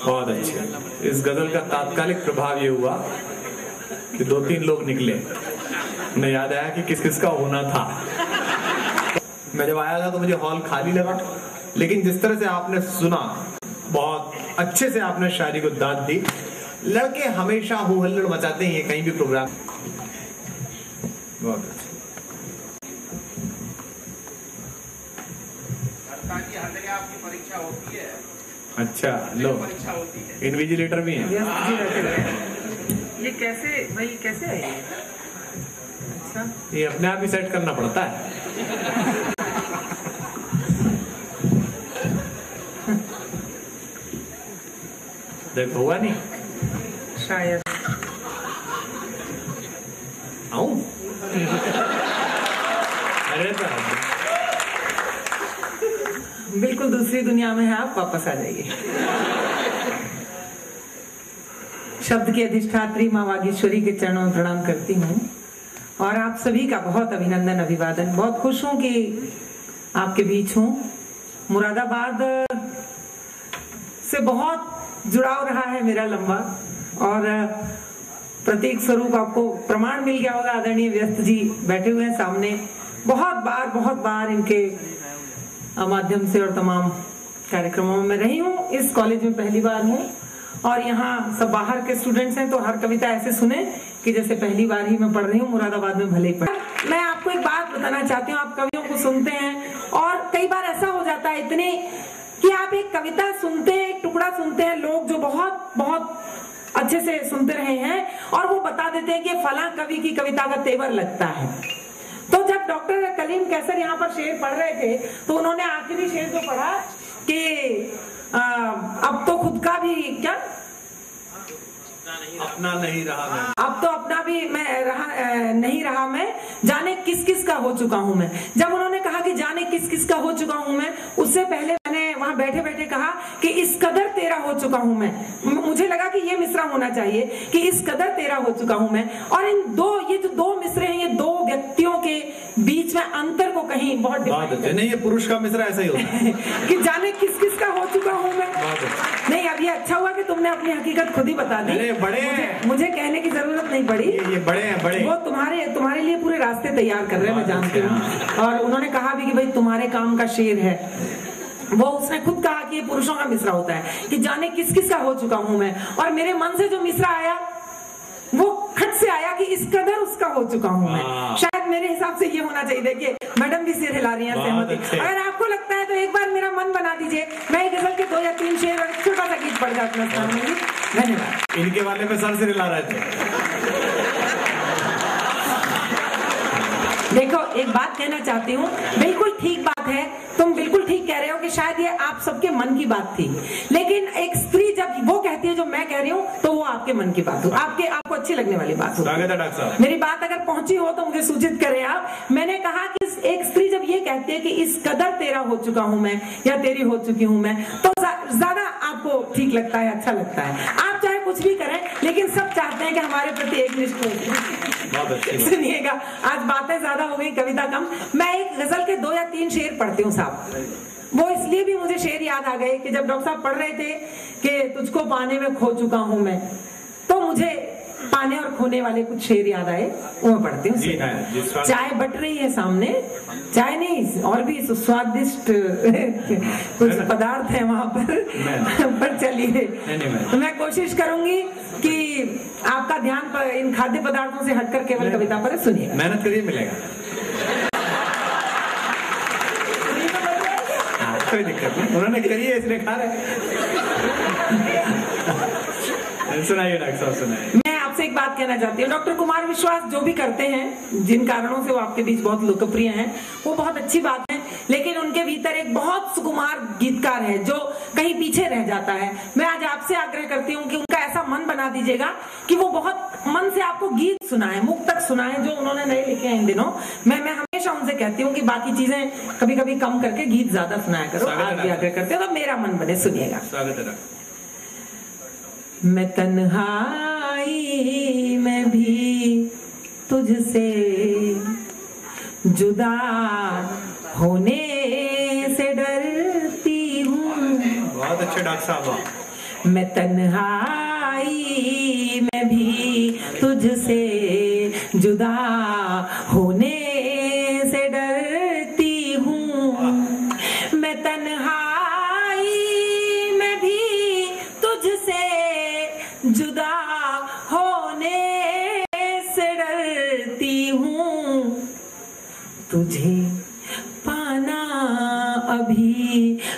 बहुत अच्छे। इस गजल का तात्कालिक प्रभाव ये हुआ कि 2-3 लोग निकले, उन्हें याद आया कि किस किस का होना था। मैं जब आया था तो मुझे हॉल खाली लगा, लेकिन जिस तरह से आपने सुना, बहुत अच्छे से आपने शायरी को दाद दी। लड़के हमेशा हो हल्लड़ मचाते हैं कहीं भी प्रोग्राम। बहुत अच्छा। आपकी परीक्षा होती है। अच्छा, लो परीक्षा होती है, इन्विजिलेटर भी है। ये कैसे भाई, कैसे है ये? अच्छा, ये अपने आप ही सेट करना पड़ता है। देखो हुआ नहीं शायद आऊं। अरे तो बिल्कुल दूसरी दुनिया में है आप, वापस आ जाइए। शब्द की अधिष्ठात्री माँ वागीश्वरी के चरणों में प्रणाम करती हूँ और आप सभी का बहुत अभिनंदन, अभिवादन। बहुत खुश हूँ कि आपके बीच हूँ। मुरादाबाद से बहुत जुड़ाव रहा है मेरा लंबा, और प्रतीक स्वरूप आपको प्रमाण मिल गया होगा। आदरणीय व्यस्त जी बैठे हुए हैं सामने। बहुत बार इनके माध्यम से और तमाम कार्यक्रमों में मैं रही हूँ। इस कॉलेज में पहली बार हूँ और यहाँ सब बाहर के स्टूडेंट्स हैं, तो हर कविता ऐसे सुने कि जैसे पहली बार ही मैं पढ़ रही हूँ, मुरादाबाद में भले ही पढ़। मैं आपको एक बात बताना चाहती हूँ। आप कवियों को सुनते हैं और कई बार ऐसा हो जाता है इतने कि आप एक कविता सुनते हैं, एक टुकड़ा सुनते हैं, लोग जो बहुत अच्छे से सुनते रहे हैं और वो बता देते हैं कि फलां कवि की कविता का तेवर लगता है। तो जब डॉक्टर कलीम कैसर यहाँ पर शेर पढ़ रहे थे तो उन्होंने आखिरी शेर जो पढ़ा कि अब तो खुद का भी क्या अपना नहीं रहा मैं, अब तो अपना भी मैं नहीं रहा मैं, जाने किस किस का हो चुका हूं मैं। जब उन्होंने कहा कि जाने किस किस का हो चुका हूं मैं, उससे पहले मैंने वहां बैठे बैठे कहा कि इस कदर तेरा हो चुका हूं मैं। मुझे लगा कि ये मिसरा होना चाहिए कि इस कदर तेरा हो चुका हूं मैं। और ये जो दो मिसरे हैं, ये दो व्यक्तियों के बीच में अंतर को कहीं बहुत नहीं, ये पुरुष का मिसरा ऐसा ही होता है कि जाने किस किस का हो चुका हूं मैं। नहीं, अब ये अच्छा हुआ कि तुमने अपनी हकीकत खुद ही बता दी। बड़े हैं, मुझे कहने की जरूरत नहीं पड़ी। ये बड़े हैं, बड़े। वो तुम्हारे लिए पूरे रास्ते तैयार कर रहे हैं, मैं जानती हूँ। और उन्होंने कहा भी कि भाई तुम्हारे काम का शेर है। वो उसने खुद कहा कि ये पुरुषों का मिसरा होता है कि जाने किस किस का हो चुका हूं मैं। और मेरे मन से जो मिसरा आया वो खट से आया कि इस कदर उसका हो चुका हूं मैं। शायद मेरे हिसाब से ये होना चाहिए। देखिए मैडम भी सिर हिला रही है सहमति। अगर आपको लगता है तो एक बार मेरा मन बना दीजिए, मैं एक गजल के 2 या 3 शेर और एक छोटा सा गीत पढ़ जाता हूँ। धन्यवाद। इनके वाले में सर से हिला रहे थे। देखो एक बात कहना चाहती हूँ, बिल्कुल ठीक बात है, तुम बिल्कुल ठीक कह रहे हो कि शायद ये आप सबके मन की बात थी, लेकिन एक स्त्री जब वो कहती है जो मैं कह रही हूँ तो वो आपके मन की बात हो, आपको अच्छी लगने वाली बात हो। डॉक्टर साहब, मेरी बात अगर पहुंची हो तो मुझे सूचित करें आप। मैंने कहा कि एक स्त्री जब ये कहती है कि इस कदर तेरा हो चुका हूं मैं या तेरी हो चुकी हूं मैं, तो ज्यादा आपको ठीक लगता है, अच्छा लगता है। आप चाहे कुछ भी करें, लेकिन सब चाहते हैं कि हमारे प्रति एक निष्ठ हो। सुनिएगा, आज बातें ज्यादा हो गई, कविता कम। मैं एक गजल के 2 या 3 शेर पढ़ती हूँ साहब। वो इसलिए भी मुझे शेर याद आ गए कि जब डॉक्टर साहब पढ़ रहे थे कि तुझको पाने में खो चुका हूं मैं, तो मुझे पाने और खोने वाले कुछ शेर याद आए, वो मैं पढ़ती हूँ। चाय बट रही है सामने, चाय नहीं और भी स्वादिष्ट कुछ पदार्थ है वहां पर चलिए तो मैं कोशिश करूंगी कि आपका ध्यान इन खाद्य पदार्थों से हटकर केवल कविता पर सुनिए। मेहनत करिए, मिलेगा। कोई दिक्कत नहीं, उन्होंने करी है इसलिए खा रहे। सुनाइए डॉक्टर साहब, सुनाइए। मैं आपसे एक बात कहना चाहती हूँ। डॉक्टर कुमार विश्वास जो भी करते हैं, जिन कारणों से वो आपके बीच बहुत लोकप्रिय हैं, वो बहुत अच्छी बात है, लेकिन उनके भीतर एक बहुत सुकुमार गीतकार है जो कहीं पीछे रह जाता है। मैं आज आपसे आग्रह करती हूँ कि उनका ऐसा मन बना दीजिएगा कि वो बहुत मन से आपको गीत सुनाए, मुक्तक सुनाए, जो उन्होंने नए लिखे हैं इन दिनों। मैं हमेशा उनसे कहती हूँ कि बाकी चीजें कभी कभी कम करके गीत ज्यादा सुनाया करो। आज भी आग्रह करते हो तो मेरा मन बने, सुनिएगा। मैं तन्हाई में भी तुझसे जुदा होने से डरती हूँ। बहुत अच्छे डॉक्टर साहब। मैं तन्हाई में भी तुझसे जुदा होने से डरती हूँ। मैं तन्हाई में भी तुझसे जुदा होने से डरती हूँ। तुझे पाना अभी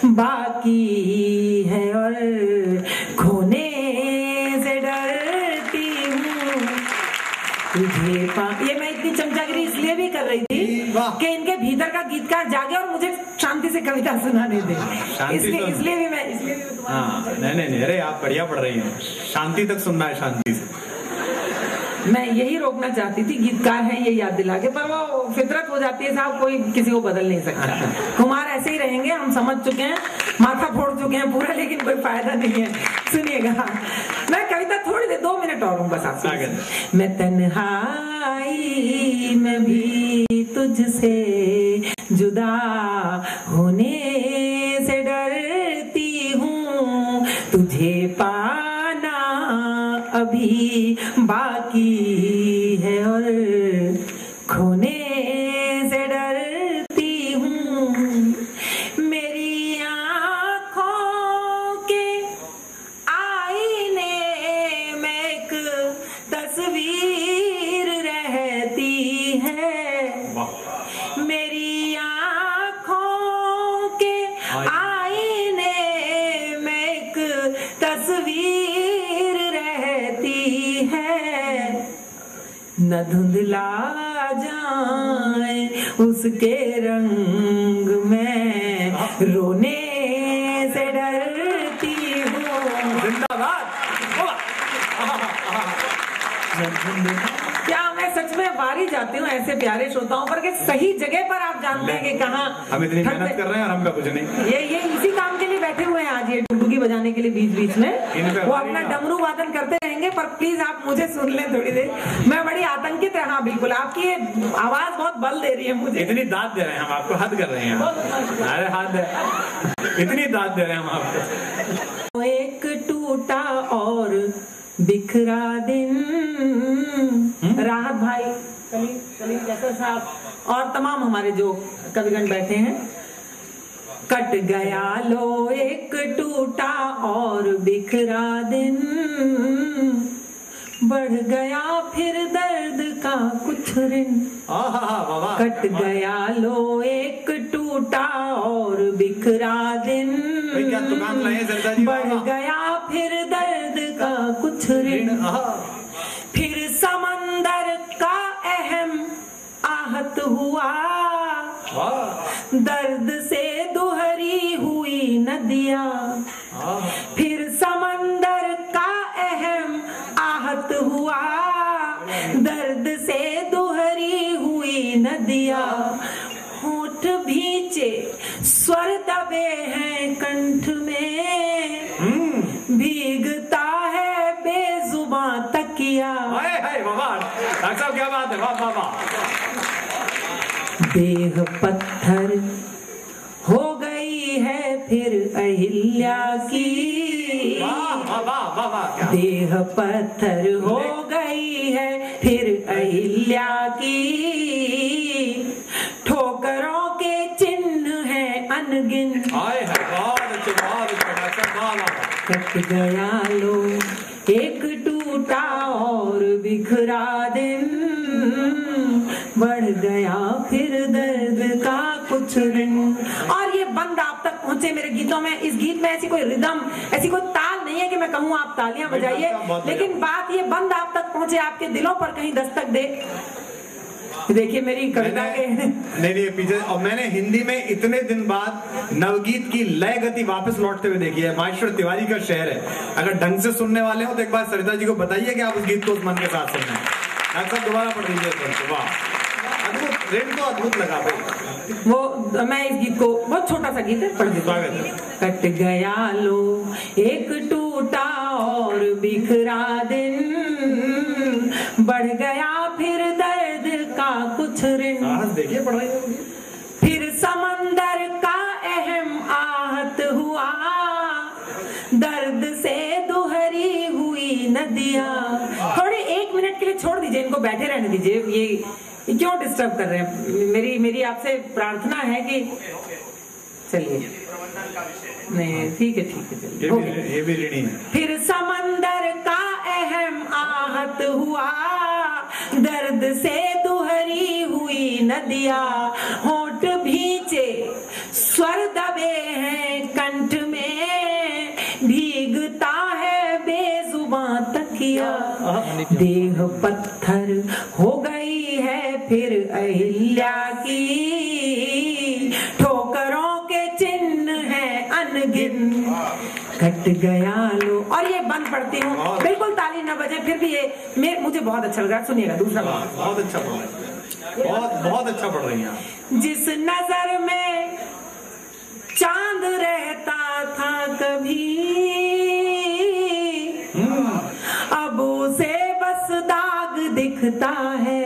बाकी है और खोने से डरती हूँ। तुझे ये मैं इतनी चमचागिरी इसलिए भी कर रही थी कि इनके भीतर का गीतकार जागे और मुझे शांति से कविता सुनाने दे। इसलिए भी मैं हाँ, नहीं, अरे आप बढ़िया पढ़ रही हैं। शांति तक सुनना है, शांति से। मैं यही रोकना चाहती थी, गीतकार है ये याद दिला के, पर वो फितरत हो जाती है साहब, कोई किसी को बदल नहीं सकता। कुमार ऐसे ही रहेंगे, हम समझ चुके हैं, माथा फोड़ चुके हैं पूरा, लेकिन कोई फायदा नहीं है। सुनिएगा, मैं कविता थोड़ी देर 2 मिनट और हूँ बस आपसे। मैं तन्हाई में भी तुझसे जुदा होने से डरती हूँ। तुझे पाना अभी बाकी है और खोने से डरती हूँ। मेरी आँखों के आईने में एक तस्वीर रहती है। मेरी आँखों के आईने में एक तस्वीर रहती है। न धुंधला जाए उसके रंग में रोने से डरती हूँ। जिंदाबाद। क्या मैं सच में बारी जाती हूँ ऐसे प्यारे श्रोताओं पर कि सही जगह पर आप जानते हैं कि कहाँ हम इतनी मेहनत कर रहे हैं और हम पे कुछ नहीं। ये इसी काम के लिए बैठे हुए हैं आज, ये डुडुकी बजाने के लिए बीच में। वो अपना डमरू वादन करते रहेंगे, पर प्लीज आप मुझे सुन लें थोड़ी देर। मैं बड़ी आतंकित है। हाँ बिल्कुल, आपकी ये आवाज बहुत बल दे रही है मुझे। इतनी दाद दे रहे हैं हम आपको, हद कर रहे हैं। अरे हाथ दे, इतनी दाद दे रहे हैं हम आपको। एक टूटा और बिखरा दिन, राहत भाई, सलीम जैसर साहब और तमाम हमारे जो कविगण बैठे हैं। कट गया लो एक टूटा और बिखरा दिन, बढ़ गया फिर दर्द का कुछ ऋण। कट गया लो एक टूटा और बिखरा दिन, बढ़ गया फिर दर्द का कुछ ऋण। फिर समंदर का अहम आहत हुआ, दर्द से दुहरी हुई नदियाँ। फिर समंदर का अहम आहत हुआ, दर्द से दुहरी हुई नदियाँ। होठ भींचे स्वर दबे हैं कंठ में, भीगता है बेजुबां तकिया। क्या बात है, वाह वाह वाह। देह पत्थर हो गई है फिर अहिल्या की, देह पत्थर हो गई है फिर अहिल्या की। ठोकरों के चिन्ह है अनगिन, कट गया लो एक टूटा और बिखरा दिन, बढ़ गया फिर दर्द का कुछ ऋण। और ये बंद आप तक पहुंचे मेरे गीतों में। इस गीत में ऐसी कोई रिदम, ऐसी कोई ताल नहीं है कि मैं कहूँ आप तालियां बजाइए, लेकिन बात ये बंद आप तक पहुंचे, आपके दिलों पर कहीं दस्तक दे। देखिए मेरी कविता के नहीं पीछे, और मैंने हिंदी में इतने दिन बाद नवगीत की लय गति वापस लौटते हुए देखी है। माहेश्वर तिवारी का शेर है, अगर ढंग से सुनने वाले हो तो एक बार सरिता जी को बताइए कि आप उस गीत को उस मन के साथ सुनना है। सब दोबारा पढ़ दीजिए। वाह, अद्भुत, रेट तो अद्भुत लगा भाई। वो मैं इस गीत को, बहुत छोटा सा गीत है, पढ़ दीजिए। कट गया लो एक टूटा और बिखरा दिन, बढ़ गया फिर दर्द का कुछ ऋण। देखिए पढ़ रही है। फिर समंदर का अहम आहत हुआ, दर्द से नदिया। थोड़े 1 मिनट के लिए छोड़ दीजिए, इनको बैठे रहने दीजिए, ये क्यों डिस्टर्ब कर रहे हैं। मेरी आपसे प्रार्थना है कि चलिए, नहीं ठीक है चलिए, ये भी ऋणी है। फिर समंदर का अहम आहत हुआ, दर्द से दुहरी हुई नदिया, होंठ भींचे स्वर दबे हैं कंठ में, भीगता है बेजुबां तकिया, देह पत्थर हो गई है फिर अहिल्या की, ठोकरों के चिन्ह है अनगिन, कट गया लो। और ये बंद पढ़ती हूँ, बिल्कुल ताली न बजे, फिर भी ये मुझे बहुत अच्छा लगा। सुनिएगा दूसरा बात। बहुत अच्छा पढ़ रही है, बहुत अच्छा पढ़ रही हैं। जिस नजर में चांद रहता था कभी, अब उसे बस दाग दिखता है।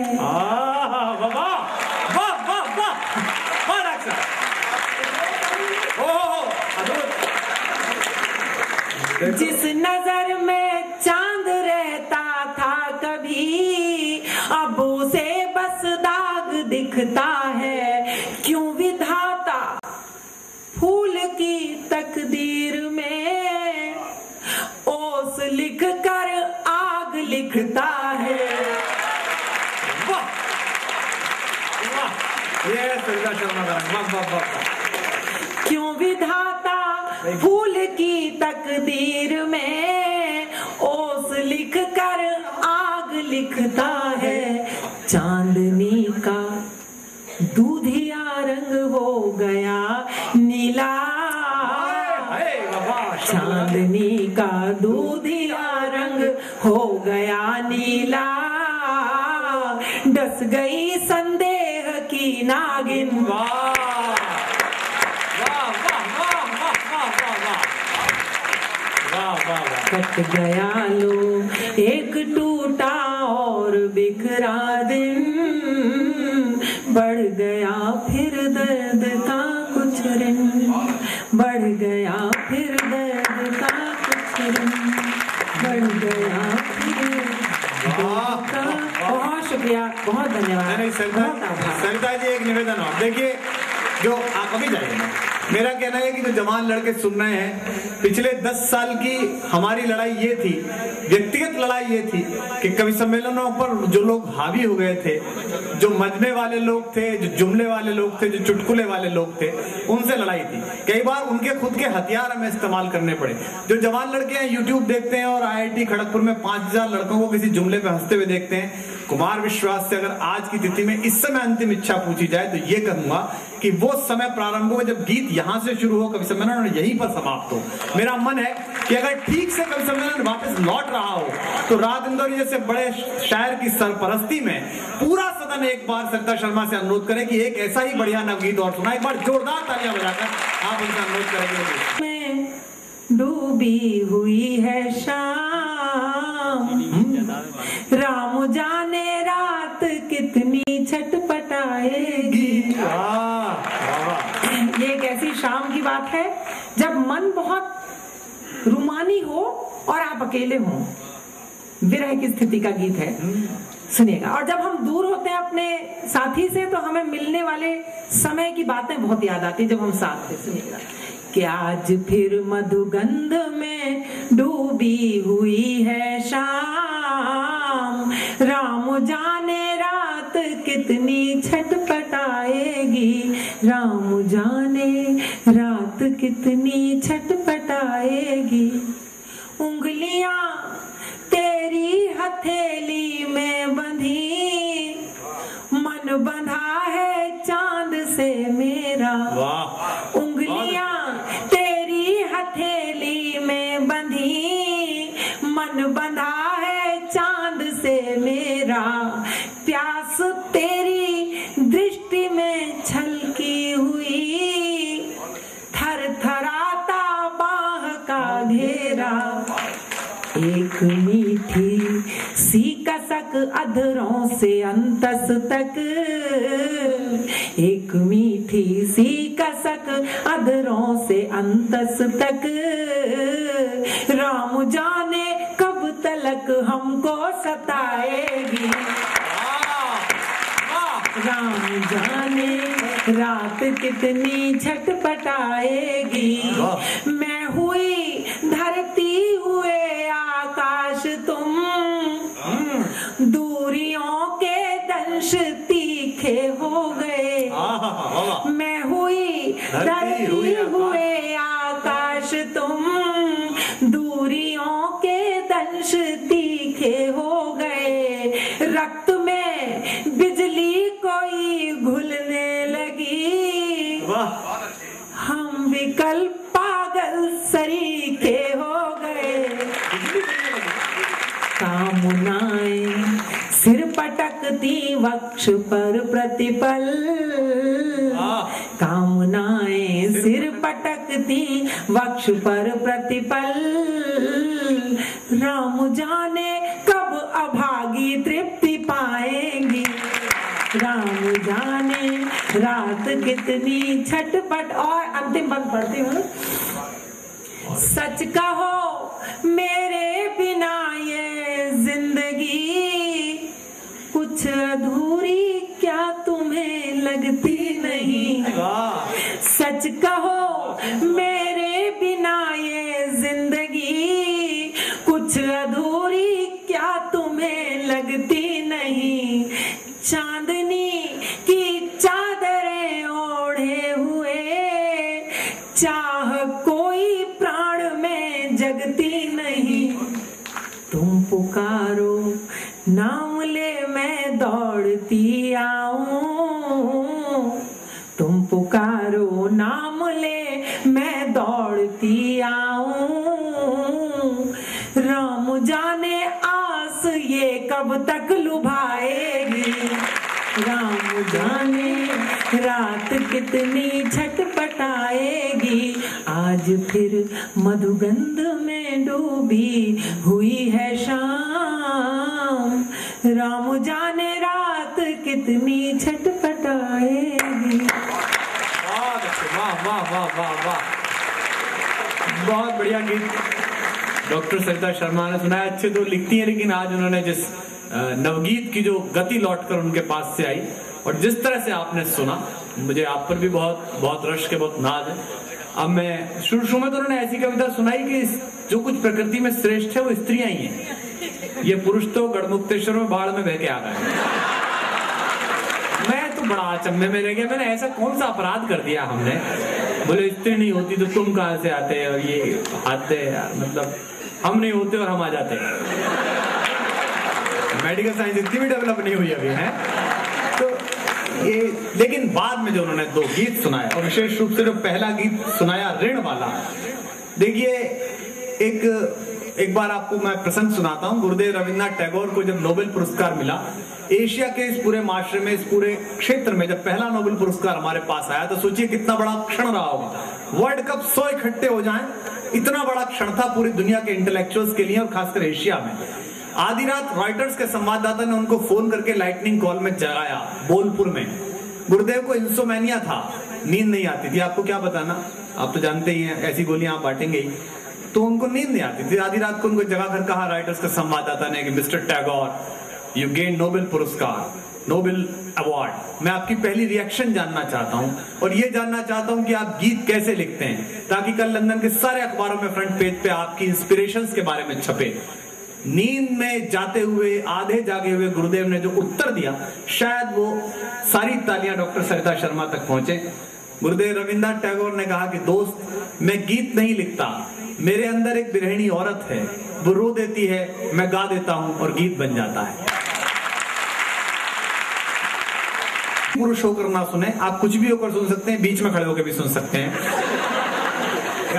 जिस नजर में चांद रहता था कभी, अब उसे बस दाग दिखता है। क्यों विधाता फूल की तकदीर में ओस लिख कर आग लिखता है। वाह वाह, ये सरिता शर्मा का, वाह वाह वाह। क्यों विधाता फूल की तकदीर में ओस लिख कर आग लिखता है। चांदनी का दूधिया रंग हो गया नीला, चांदनी का दूधिया रंग हो गया नीला, डस गई संदेह की नागिन। कट गया लो एक टूटा और बिखरा दिन, बढ़ गया फिर दर्द का कुछ रंग, बढ़ गया फिर दर्द का कुछ रंग, बढ़ गया फिर दर्द का। बहुत शुक्रिया, बहुत धन्यवाद। सरिता जी, एक निवेदन और देखिए, जो आप अभी जाइए, मेरा कहना है कि जो जवान लड़के सुन रहे हैं, पिछले 10 साल की हमारी लड़ाई ये थी, व्यक्तिगत लड़ाई ये थी कि कवि सम्मेलनों पर जो लोग हावी हो गए थे, जो मजमे वाले लोग थे, जो जुमले वाले लोग थे, जो चुटकुले वाले लोग थे, उनसे लड़ाई थी। कई बार उनके खुद के हथियार हमें इस्तेमाल करने पड़े। जो जवान लड़के हैं यूट्यूब देखते हैं और IIT खड़गपुर में 5000 लड़कों को किसी जुमले पे हंसते हुए देखते हैं, कुमार विश्वास से अगर आज की तिथि में इस समय अंतिम इच्छा पूछी जाए तो ये कहूंगा कि वो समय प्रारंभ हो जब गीत यहां से शुरू हो कवि सम्मेलन और यहीं पर समाप्त हो। मेरा मन है कि अगर ठीक से कवि सम्मेलन वापस लौट रहा हो तो राज इंदौरी जैसे बड़े शायर की सरपरस्ती में पूरा सदन एक बार सरिता शर्मा से अनुरोध करे कि एक ऐसा ही बढ़िया नवगीत और सुना। एक बार जोरदार तालियां बजाकर आप उनसे अनुरोध करेंगे। डूबी हुई है शाम, राम जाने रात कितनी छटपटाएगी। ये एक ऐसी शाम की बात है जब मन बहुत रुमानी हो और आप अकेले हो, विरह की स्थिति का गीत है, सुनिएगा। और जब हम दूर होते हैं अपने साथी से तो हमें मिलने वाले समय की बातें बहुत याद आती है जब हम साथ थे। सुनिएगा कि आज फिर मधुगंध में डूबी हुई है शाम, राम जाने रात कितनी छटपटाएगी, राम जाने रात कितनी छटपटाएगी। उंगलियां तेरी हथेली में बंधी, मन बंधा है चांद से मेरा। उंगलियां तेरी हथेली में बंधी, मन बंधा है चांद से मेरा। प्यास तेरी दृष्टि में छलकी हुई, थर थराता बाह का घेरा। एक मीठी सी कसक अधरों से अंतस तक, एक मीठी सी कसक अधरों से अंतस तक, राम जाने कब तलक हमको सताएगी। राम जाने रात कितनी छटपटाएगी। मैं हुई धरती हुए आकाश तुम, दूरियों के दंश तीखे हो गए। मैं हुई धरती हुए आकाश तुम, दूरियों के दंश तीखे हो गए। रक्त में बिजली कोई घुलने लगी, हम विकल पागल सरीखे हो गए। कामनाएं सिर पटकती वक्ष पर प्रतिपल, कामनाएं सिर पटकती वक्ष पर प्रतिपल। राम जाने कब अभागी तृप्ति पाएंगी। राम जाने रात कितनी छटपट। और अंतिम पद पढ़ती हूँ। सच कहो मेरे बिना ये जिंदगी कुछ अधूरी क्या तुम्हें लगती नहीं। सच कहो मेरे बिना ये जिंदगी कुछ अधूरी क्या तुम्हें लगती नहीं। चांदनी की चादरें ओढ़े हुए चाह कोई प्राण में जगती नहीं। तुम पुकारो नाम ले मैं दौड़ती आऊं, तुम पुकारो नाम ले मैं दौड़ती आऊं। राम जाने आस ये कब तक लुभाएगी। राम जाने रात कितनी छटपटाएगी। आज फिर मधुगंध में डूबी हुई है शाम। राम जाने रात कितनी छटपटाएगी। वाह वाह वाह वाह वाह, बहुत बढ़िया गीत डॉक्टर सरिता शर्मा ने सुनाया। अच्छे तो लिखती हैं, लेकिन आज उन्होंने जिस नवगीत की जो गति लौटकर उनके पास से आई और जिस तरह से आपने सुना, मुझे आप पर भी बहुत बहुत रश के बहुत नाज है। अब मैं शुरू में तो उन्होंने ऐसी कविता सुनाई कि जो कुछ प्रकृति में श्रेष्ठ है वो स्त्रियां ही हैं। ये पुरुष तो गढ़मुक्तेश्वर में बाढ़ में बह के आ गए। मैं तो बड़ा अचंभे में रह गया, मैंने ऐसा कौन सा अपराध कर दिया हमने। बोले स्त्री नहीं होती तो तुम कहां से आते। और ये हद है यार, मतलब हम नहीं होते और हम आ जाते। मेडिकल साइंस इतनी भी डेवलप नहीं हुई अभी है तो ये। लेकिन बाद में जो उन्होंने दो गीत सुनाए और विशेष रूप से जो पहला गीत सुनाया ऋण वाला, देखिए एक बार आपको मैं प्रसंग सुनाता हूँ। गुरुदेव रविन्द्रनाथ टैगोर को जब नोबेल पुरस्कार मिला, एशिया के इस पूरे माशरे में, इस पूरे क्षेत्र में जब पहला नोबेल पुरस्कार हमारे पास आया, तो सोचिए कितना बड़ा क्षण रहा होगा। वर्ल्ड कप 100 इकट्ठे हो जाएं, इतना बड़ा क्षण था पूरी दुनिया के इंटेलेक्चुअल्स के लिए और खासकर एशिया में। आधी रात रॉयटर्स के संवाददाता ने उनको फोन करके लाइटनिंग कॉल में जगाया बोलपुर में। गुरुदेव को इंसोमेनिया था, नींद नहीं आती थी। आपको क्या बताना, आप तो जानते ही हैं, ऐसी गोलियां आप बांटेंगे ही। तो उनको नींद नहीं आती थी। आधी रात को उनको जगाकर कहा रॉयटर्स के संवाददाता ने कि mister Tagore, you gain Nobel पुरस्कार, नोबेल अवार्ड। मैं आपकी पहली रिएक्शन जानना चाहता हूं और ये जानना चाहता हूं कि आप गीत कैसे लिखते हैं, ताकि कल लंदन के सारे अखबारों में फ्रंट पेज पे आपकी इंस्पिरेशंस के बारे में छपे। नींद में जाते हुए, आधे जागे हुए गुरुदेव ने जो उत्तर दिया, शायद वो सारी तालियां डॉक्टर सरिता शर्मा तक पहुंचे। गुरुदेव रविन्द्रनाथ टैगोर ने कहा कि दोस्त, मैं गीत नहीं लिखता, मेरे अंदर एक बिरहणी औरत है, वो रो देती है, मैं गा देता हूं और गीत बन जाता है। पुरुष होकर ना सुने, आप कुछ भी होकर सुन सकते हैं, बीच में खड़े होकर भी सुन सकते हैं।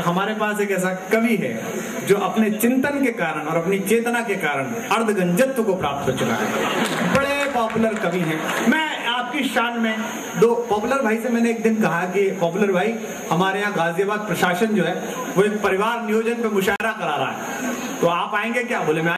हमारे पास एक ऐसा कवि है जो अपने चिंतन के कारण और अपनी चेतना के कारण अर्धगंजत्व को प्राप्त हो चुका है। बड़े पॉपुलर कवि हैं। मैं आपकी शान में दो पॉपुलर भाई से मैंने एक दिन कहा कि पॉपुलर भाई, हमारे यहाँ गाजियाबाद प्रशासन जो है वो एक परिवार नियोजन पे मुशायरा करा रहा है, तो आप आएंगे क्या? बोले मैं